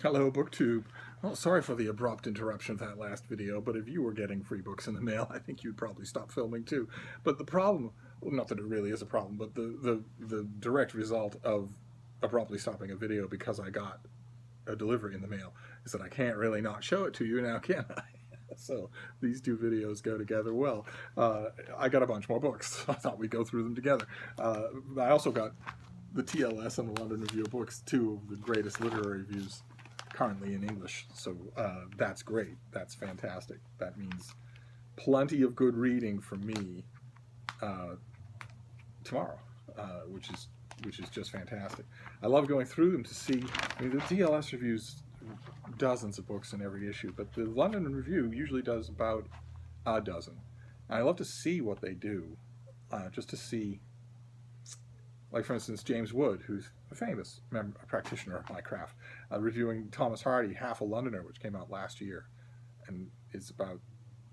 Hello, BookTube. Oh, sorry for the abrupt interruption of that last video, but if you were getting free books in the mail, I think you'd probably stop filming too. But the problem, well, not that it really is a problem, but the direct result of abruptly stopping a video because I got a delivery in the mail is that I can't really not show it to you now, can I? So these two videos go together well. I got a bunch more books, so I thought we'd go through them together. I also got the TLS and the London Review of Books, two of the greatest literary reviews currently in English, so that's great. That's fantastic. That means plenty of good reading for me tomorrow, which is just fantastic. I love going through them to see. I mean, the TLS reviews dozens of books in every issue, but the London Review usually does about a dozen. And I love to see what they do, just to see. Like, for instance, James Wood, who's a famous practitioner of my craft, reviewing Thomas Hardy, Half a Londoner, which came out last year, and is about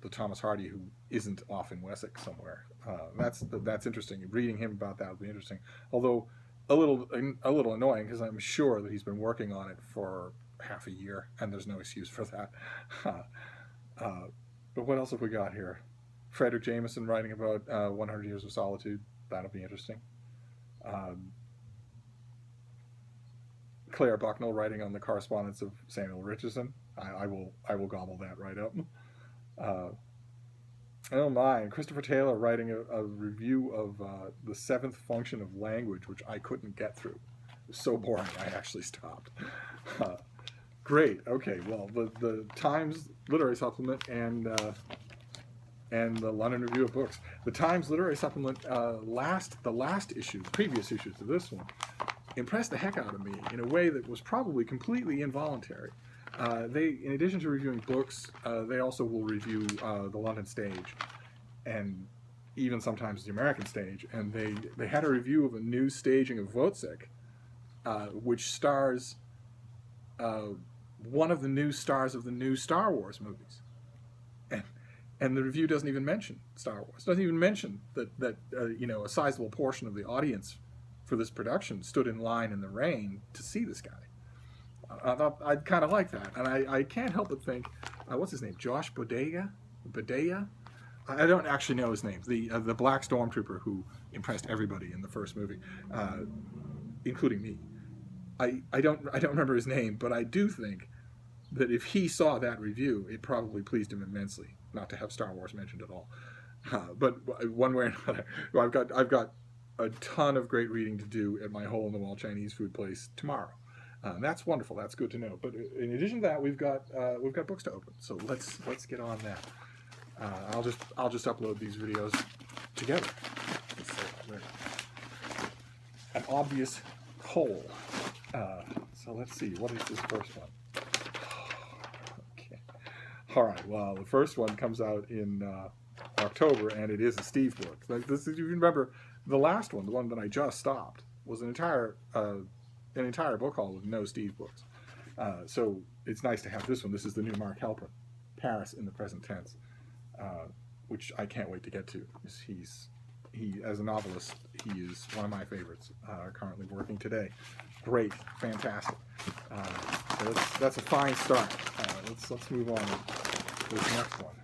the Thomas Hardy who isn't off in Wessex somewhere. That's interesting. Reading him about that would be interesting, although a little annoying, because I'm sure that he's been working on it for half a year, and there's no excuse for that. But what else have we got here? Frederick Jameson writing about 100 Years of Solitude. That'll be interesting. Claire Bucknell writing on the correspondence of Samuel Richardson. I will gobble that right up. Oh my, and Christopher Taylor writing a review of the seventh function of language, which I couldn't get through. It was so boring I actually stopped. Great. Okay, well, the Times Literary Supplement and the London Review of Books. The Times Literary Supplement, the last issue, previous issue to this one, impressed the heck out of me in a way that was probably completely involuntary. They, in addition to reviewing books, they also will review the London stage, and even sometimes the American stage. And they had a review of a new staging of Wozzeck, which stars one of the new stars of the new Star Wars movies. And the review doesn't even mention Star Wars. Doesn't even mention that a sizable portion of the audience for this production stood in line in the rain to see this guy. I thought I'd kind of like that, and I can't help but think, what's his name? Josh Bodega? I don't actually know his name. The black stormtrooper who impressed everybody in the first movie, including me. I don't remember his name, but I do think that if he saw that review, it probably pleased him immensely not to have Star Wars mentioned at all. But one way or another, I've got a ton of great reading to do at my hole-in-the-wall Chinese food place tomorrow. That's wonderful. That's good to know. But in addition to that, we've got books to open. So let's get on that. I'll just upload these videos together. An obvious whole. So let's see. What is this first one? All right, well, the first one comes out in October, and it is a Steve book. If you remember, the last one, the one that I just stopped, was an entire book haul with no Steve books. So it's nice to have this one. This is the new Mark Halperin, Paris in the Present Tense, which I can't wait to get to. He, as a novelist, he is one of my favorites, currently working today. Great, fantastic. So that's a fine start. Let's move on to this next one.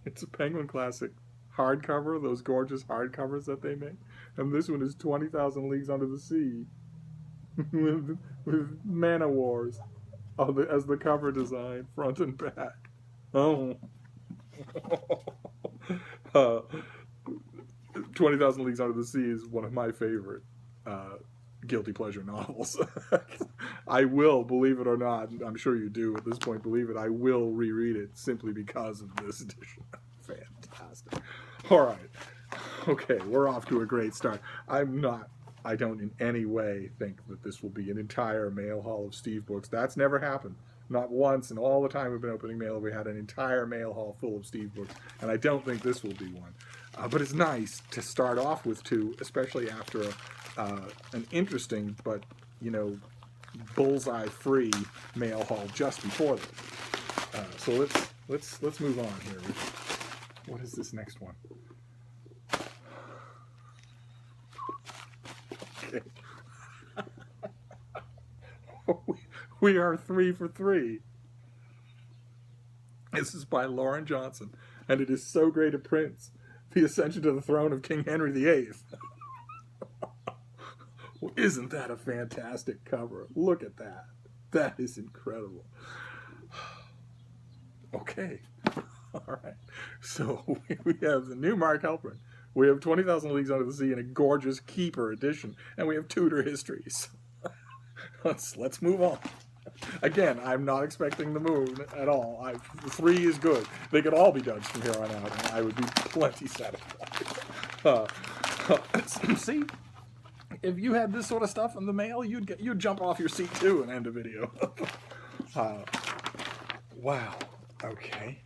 It's a Penguin Classic hardcover, those gorgeous hardcovers that they make. And this one is 20,000 Leagues Under the Sea with Mana Wars as the cover design, front and back. Oh. 20,000 Leagues Under the Sea is one of my favorite guilty pleasure novels. I will, believe it or not, I'm sure you do at this point, believe it, I will reread it simply because of this edition. Fantastic. All right. Okay, we're off to a great start. I don't in any way think that this will be an entire mail haul of Steve books. That's never happened. Not once in all the time we've been opening mail we had an entire mail haul full of Steve books, and I don't think this will be one. But it's nice to start off with two, especially after an interesting but bullseye-free mail haul just before this. So let's move on here. What is this next one? Okay. We are 3 for 3. This is by Lauren Johnson, and it is So Great a Prince, The Ascension to the Throne of King Henry VIII. Well, isn't that a fantastic cover? Look at that. That is incredible. Okay. All right. So we have the new Mark Halperin. We have 20,000 Leagues Under the Sea in a gorgeous Keeper edition, and we have Tudor histories. Let's move on. Again, I'm not expecting the moon at all. 3 is good. They could all be judged from here on out, and I would be plenty satisfied. See, if you had this sort of stuff in the mail, you'd jump off your seat too and end a video. Wow. Okay.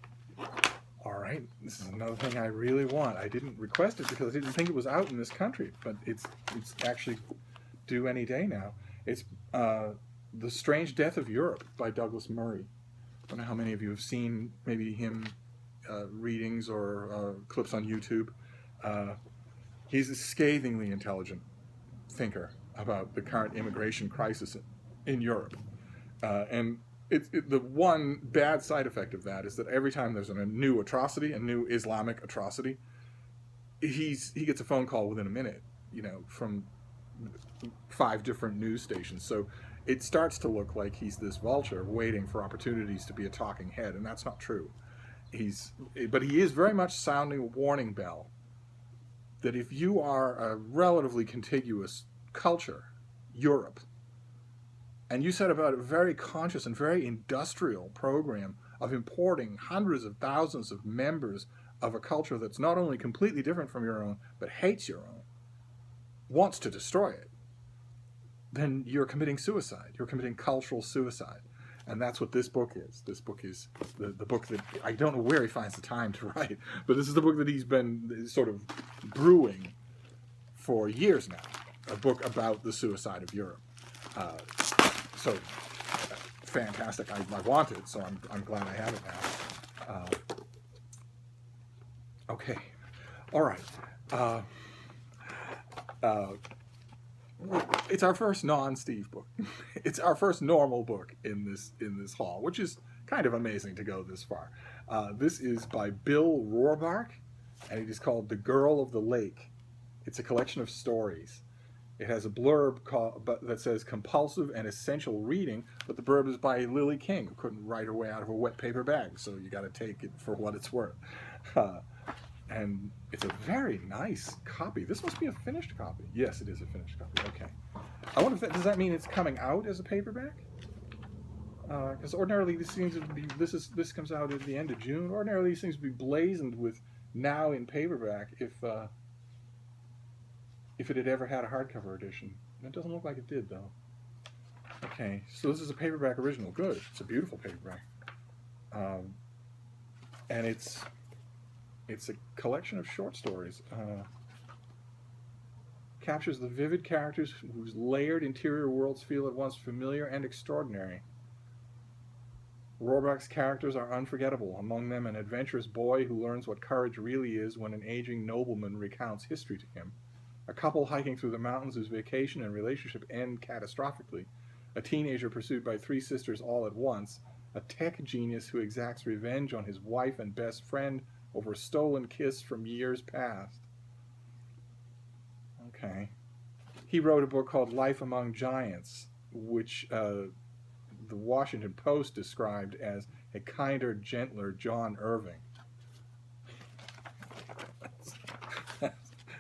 All right. This is another thing I really want. I didn't request it because I didn't think it was out in this country, but it's actually due any day now. It's The Strange Death of Europe by Douglas Murray. I don't know how many of you have seen maybe him readings or clips on YouTube. He's a scathingly intelligent thinker about the current immigration crisis in Europe. And the one bad side effect of that is that every time there's a new atrocity, a new Islamic atrocity, he gets a phone call within a minute, from 5 different news stations. So it starts to look like he's this vulture waiting for opportunities to be a talking head, and that's not true. But he is very much sounding a warning bell that if you are a relatively contiguous culture, Europe, and you set about a very conscious and very industrial program of importing hundreds of thousands of members of a culture that's not only completely different from your own, but hates your own, wants to destroy it, then you're committing suicide. You're committing cultural suicide. And that's what this book is. This book is the book that, I don't know where he finds the time to write, but this is the book that he's been sort of brewing for years now, a book about the suicide of Europe. So fantastic. I want it, so I'm glad I have it now. Okay. All right. It's our first non-Steve book. It's our first normal book in this haul, which is kind of amazing to go this far. This is by Bill Rohrbark, and it is called The Girl of the Lake. It's a collection of stories. It has a blurb that says compulsive and essential reading, but the blurb is by Lily King, who couldn't write her way out of a wet paper bag, so you got to take it for what it's worth. And it's a very nice copy. This must be a finished copy. Yes, it is a finished copy. Okay. I wonder if does that mean it's coming out as a paperback? Because ordinarily these things would be. This comes out at the end of June. Ordinarily these things would be blazoned with now in paperback if it had ever had a hardcover edition. It doesn't look like it did though. Okay, so this is a paperback original. Good. It's a beautiful paperback. And it's a collection of short stories. Captures the vivid characters whose layered interior worlds feel at once familiar and extraordinary. Rohrbark's characters are unforgettable, among them an adventurous boy who learns what courage really is when an aging nobleman recounts history to him, a couple hiking through the mountains whose vacation and relationship end catastrophically, a teenager pursued by 3 sisters all at once, a tech genius who exacts revenge on his wife and best friend over a stolen kiss from years past. Okay. He wrote a book called Life Among Giants, which the Washington Post described as a kinder, gentler John Irving.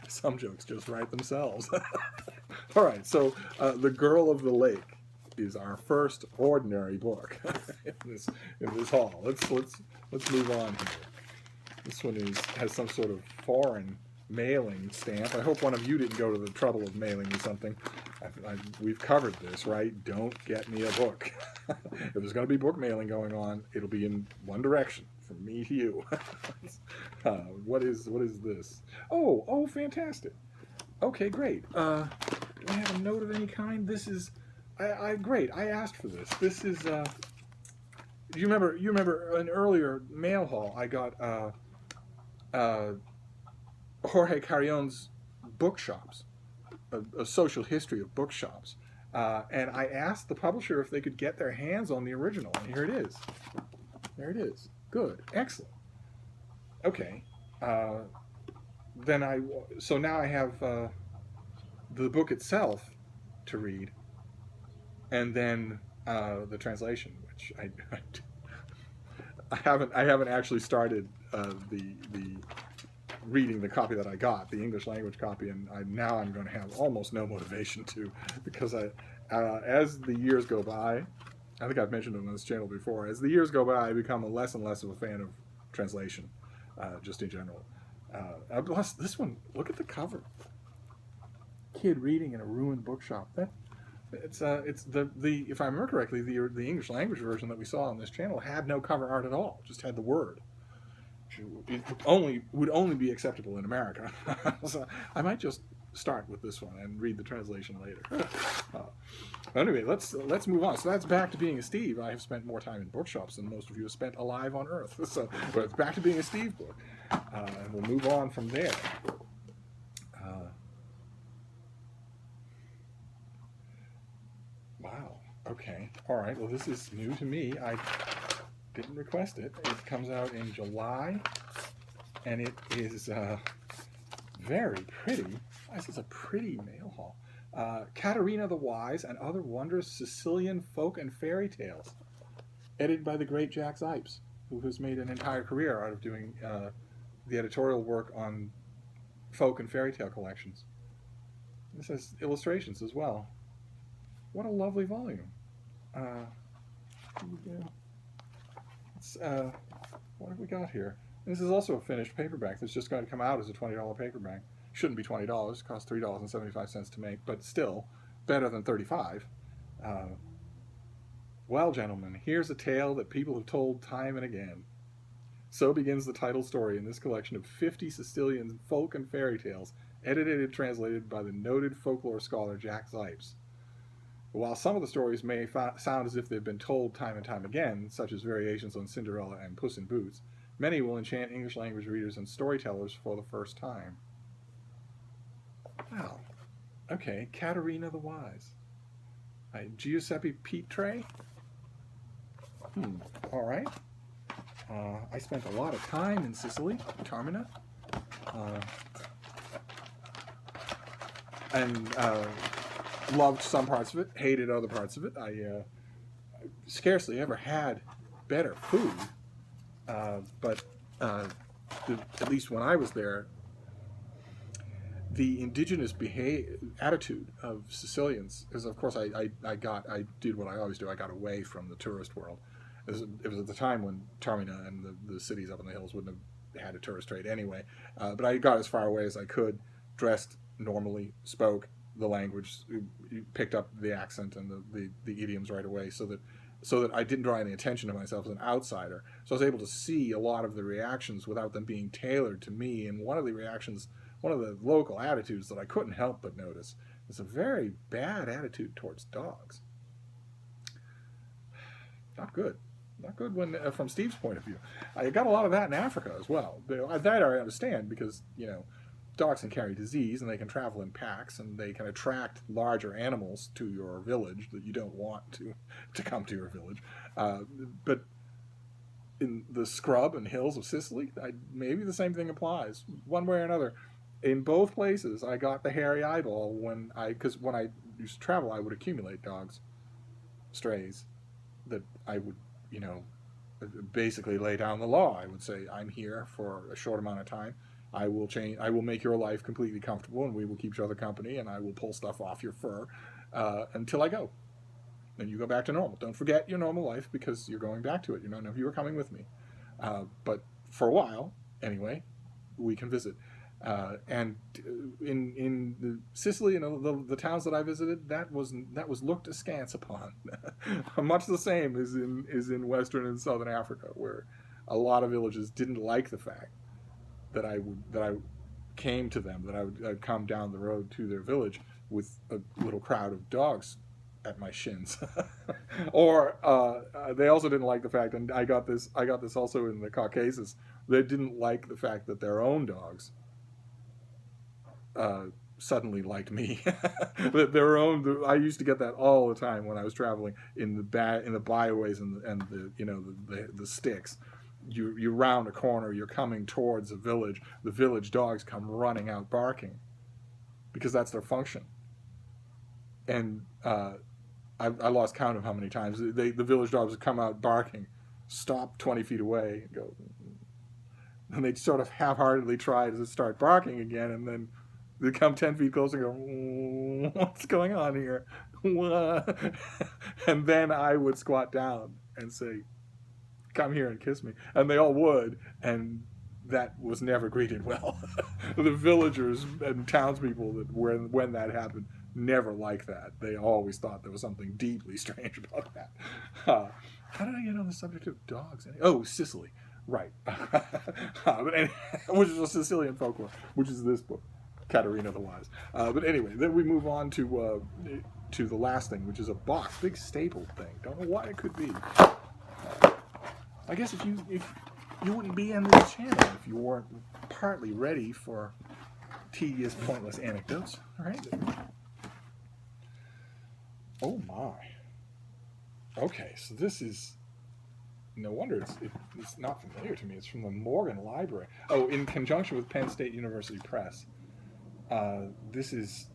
Some jokes just write themselves. All right, so The Girl of the Lake is our first ordinary book in this haul. Let's move on here. This one has some sort of foreign mailing stamp. I hope one of you didn't go to the trouble of mailing me something. We've covered this, right? Don't get me a book. If there's going to be book mailing going on, it'll be in one direction, from me to you. What is this? Oh, fantastic. Okay, great. Do I have a note of any kind? This is, great. I asked for this. This is. You remember an earlier mail haul? I got Jorge Carrion's Bookshops, a social history of bookshops. And I asked the publisher if they could get their hands on the original, and here it is. There it is. Good. Excellent. Okay. So now I have the book itself to read, and then the translation, which I haven't actually started the reading the copy that I got, the English language copy, and now I'm going to have almost no motivation to, because as the years go by, I think I've mentioned it on this channel before, as the years go by, I become less and less of a fan of translation, just in general. Plus, this one, look at the cover. Kid reading in a ruined bookshop. It's the if I remember correctly, the English language version that we saw on this channel had no cover art at all, just had the word. It would only be acceptable in America. So I might just start with this one and read the translation later. Anyway, let's move on. So that's Back to Being a Steve. I have spent more time in bookshops than most of you have spent alive on Earth. So, but it's Back to Being a Steve book, and we'll move on from there. Wow. Okay. All right. Well, this is new to me. I didn't request it. It comes out in July, and it is very pretty. This is a pretty mail haul. Katerina the Wise and Other Wondrous Sicilian Folk and Fairy Tales, edited by the great Jack Zipes, who has made an entire career out of doing the editorial work on folk and fairy tale collections. This has illustrations as well. What a lovely volume. What have we got here? This is also a finished paperback that's just going to come out as a $20 paperback. Shouldn't be $20. It costs $3.75 to make, but still better than $35. Well, gentlemen, here's a tale that people have told time and again. So begins the title story in this collection of 50 Sicilian folk and fairy tales, edited and translated by the noted folklore scholar Jack Zipes. While some of the stories may sound as if they've been told time and time again, such as variations on Cinderella and Puss in Boots, many will enchant English language readers and storytellers for the first time. Wow. Okay, Katerina the Wise. Giuseppe Pitre. All right. I spent a lot of time in Sicily, Taormina, and loved some parts of it, hated other parts of it. I scarcely ever had better food, but at least when I was there, the indigenous attitude of Sicilians is, of course, I did what I always do. I got away from the tourist world. It was at the time when Taormina and the cities up in the hills wouldn't have had a tourist trade anyway. But I got as far away as I could, dressed normally, spoke the language, picked up the accent and the idioms right away, so that I didn't draw any attention to myself as an outsider. So I was able to see a lot of the reactions without them being tailored to me. And one of the local attitudes that I couldn't help but notice is a very bad attitude towards dogs. Not good. Not good when, from Steve's point of view. I got a lot of that in Africa as well. That I understand, because, dogs can carry disease, and they can travel in packs, and they can attract larger animals to your village that you don't want to come to your village. But in the scrub and hills of Sicily, maybe the same thing applies, one way or another. In both places, I got the hairy eyeball because when I used to travel, I would accumulate dogs, strays, that I would, basically lay down the law. I would say, I'm here for a short amount of time. I will make your life completely comfortable, and we will keep each other company, and I will pull stuff off your fur until I go. Then you go back to normal. Don't forget your normal life, because you're going back to it. None of you are coming with me. But for a while, anyway, we can visit. And in the Sicily and the towns that I visited, that was looked askance upon. Much the same as in Western and Southern Africa, where a lot of villages didn't like the fact that I came to them, that I'd come down the road to their village with a little crowd of dogs at my shins. Or they also didn't like the fact, and I got this also in the Caucasus, they didn't like the fact that their own dogs suddenly liked me. Their own. I used to get that all the time when I was traveling in the byways and the the sticks. You round a corner, you're coming towards a village. The village dogs come running out barking because that's their function. And I lost count of how many times the village dogs would come out barking, stop 20 feet away, and go. And they'd sort of half-heartedly try to start barking again, and then they come 10 feet closer and go, what's going on here? And then I would squat down and say, come here and kiss me. And they all would, and that was never greeted well. The villagers and townspeople that when that happened never liked that. They always thought there was something deeply strange about that. How did I get on the subject of dogs? Oh, Sicily. Right. Which is a Sicilian folklore, which is this book, Caterina the Wise. But anyway, then we move on to the last thing, which is a box, big staple thing. Don't know what it could be. I guess if you wouldn't be on this channel if you weren't partly ready for tedious, pointless anecdotes, right? Oh my. Okay, so this is. No wonder it's not familiar to me. It's from the Morgan Library. Oh, in conjunction with Penn State University Press. This is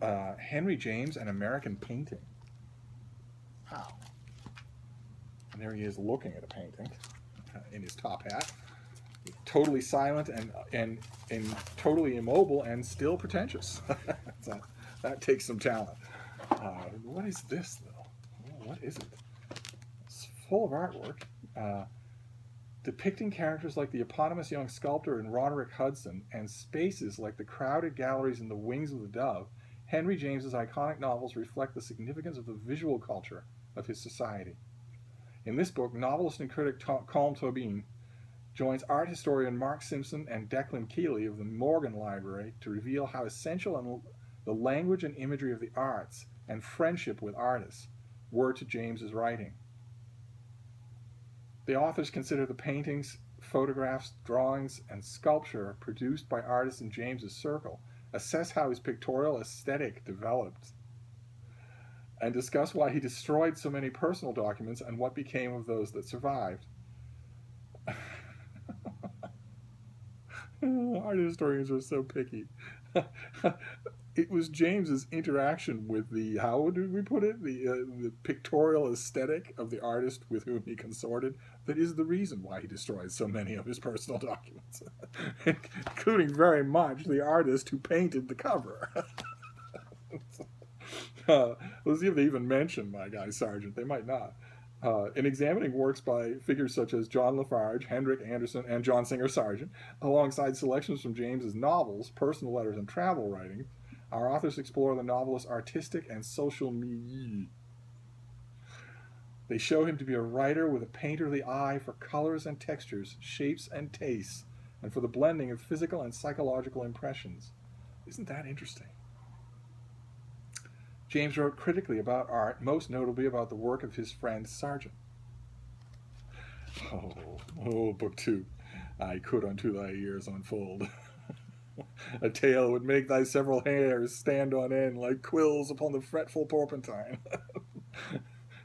Henry James, An American Painting. Wow. And there he is looking at a painting in his top hat. Totally silent and totally immobile and still pretentious. That takes some talent. What is this, though? What is it? Full of artwork, depicting characters like the eponymous young sculptor in Roderick Hudson and spaces like the crowded galleries in The Wings of the Dove. Henry James's iconic novels reflect the significance of the visual culture of his society. In this book, novelist and critic Colm Tobin joins art historian Mark Simpson and Declan Keeley of the Morgan Library to reveal how essential the language and imagery of the arts and friendship with artists were to James's writing. The authors consider the paintings, photographs, drawings, and sculpture produced by artists in James's circle, assess how his pictorial aesthetic developed, and discuss why he destroyed so many personal documents and what became of those that survived. Art historians are so picky. It was James's interaction with the, how did we put it, the pictorial aesthetic of the artist with whom he consorted that is the reason why he destroyed so many of his personal documents, including very much the artist who painted the cover. Let's see if they even mention my guy Sargent. They might not. In examining works by figures such as John Lafarge, Hendrik Anderson, and John Singer Sargent, alongside selections from James's novels, personal letters, and travel writing, our authors explore the novelist's artistic and social milieu. They show him to be a writer with a painterly eye for colors and textures, shapes and tastes, and for the blending of physical and psychological impressions. Isn't that interesting? James wrote critically about art, most notably about the work of his friend Sargent. Oh, Book 2, I could unto thy ears unfold. A tale would make thy several hairs stand on end like quills upon the fretful porpentine.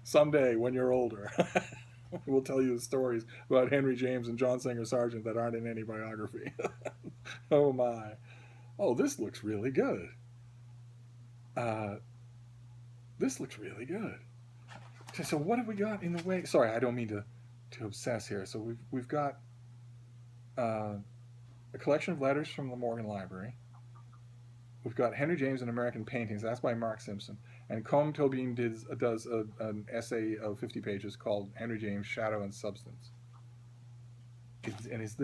Someday, when you're older, we'll tell you the stories about Henry James and John Singer Sargent that aren't in any biography. Oh my. Oh, this looks really good. This looks really good. So what have we got in the way? Sorry, I don't mean to obsess here. So we've got a collection of letters from the Morgan Library. We've got Henry James and American Paintings. That's by Mark Simpson. And Colm Tobin does an essay of 50 pages called Henry James, Shadow and Substance. And is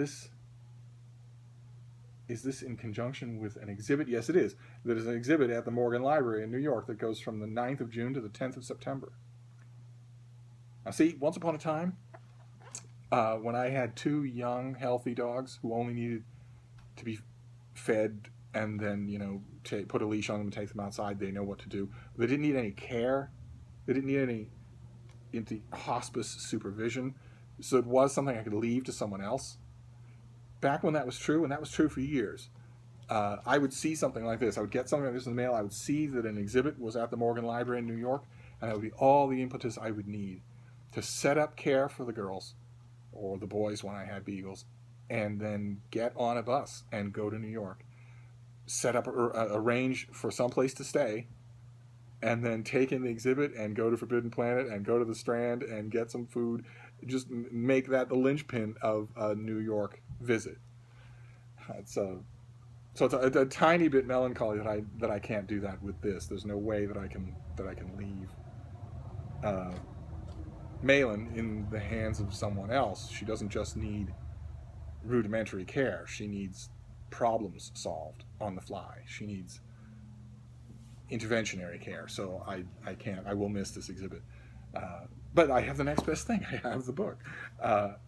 this in conjunction with an exhibit? Yes, it is. There's an exhibit at the Morgan Library in New York that goes from the 9th of June to the 10th of September. Now see, once upon a time, when I had 2 young, healthy dogs who only needed to be fed and then, put a leash on them and take them outside, they know what to do. They didn't need any care. They didn't need any hospice supervision. So it was something I could leave to someone else. Back when that was true, and that was true for years, I would see something like this. I would get something like this in the mail. I would see that an exhibit was at the Morgan Library in New York, and that would be all the impetus I would need to set up care for the girls or the boys when I had beagles, and then get on a bus and go to New York, set up, arrange for some place to stay, and then take in the exhibit and go to Forbidden Planet and go to the Strand and get some food. Just make that the linchpin of a New York visit. So it's a tiny bit melancholy that I can't do that with this. There's no way that I can leave Malin in the hands of someone else. She doesn't just need rudimentary care. She needs problems solved on the fly. She needs interventionary care. So I can't. I will miss this exhibit. But I have the next best thing. I have the book,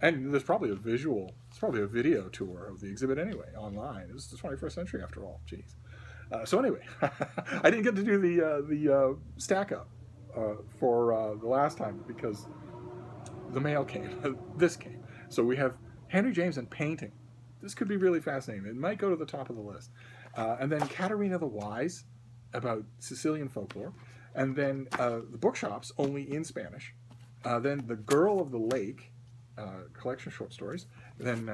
and there's probably a video tour of the exhibit anyway online. It's the 21st century after all. Jeez. So anyway, I didn't get to do the stack up for the last time because the mail came. This came. So we have Henry James and painting. This could be really fascinating. It might go to the top of the list. And then Katerina the Wise, about Sicilian folklore. And then the Bookshops, only in Spanish. Then The Girl of the Lake, collection of short stories. Then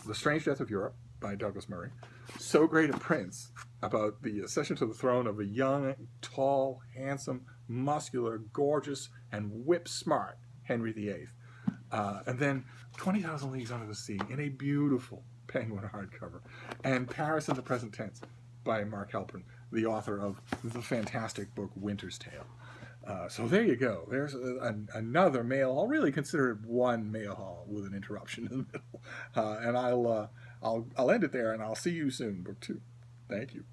The Strange Death of Europe by Douglas Murray. So Great a Prince, about the accession to the throne of a young, tall, handsome, muscular, gorgeous, and whip-smart Henry VIII. And then 20,000 Leagues Under the Sea in a beautiful Penguin hardcover. And Paris in the Present Tense by Mark Halperin, the author of the fantastic book Winter's Tale. So there you go. There's another mail haul. Really consider it one mail haul with an interruption in the middle. And I'll end it there, and I'll see you soon, book 2. Thank you.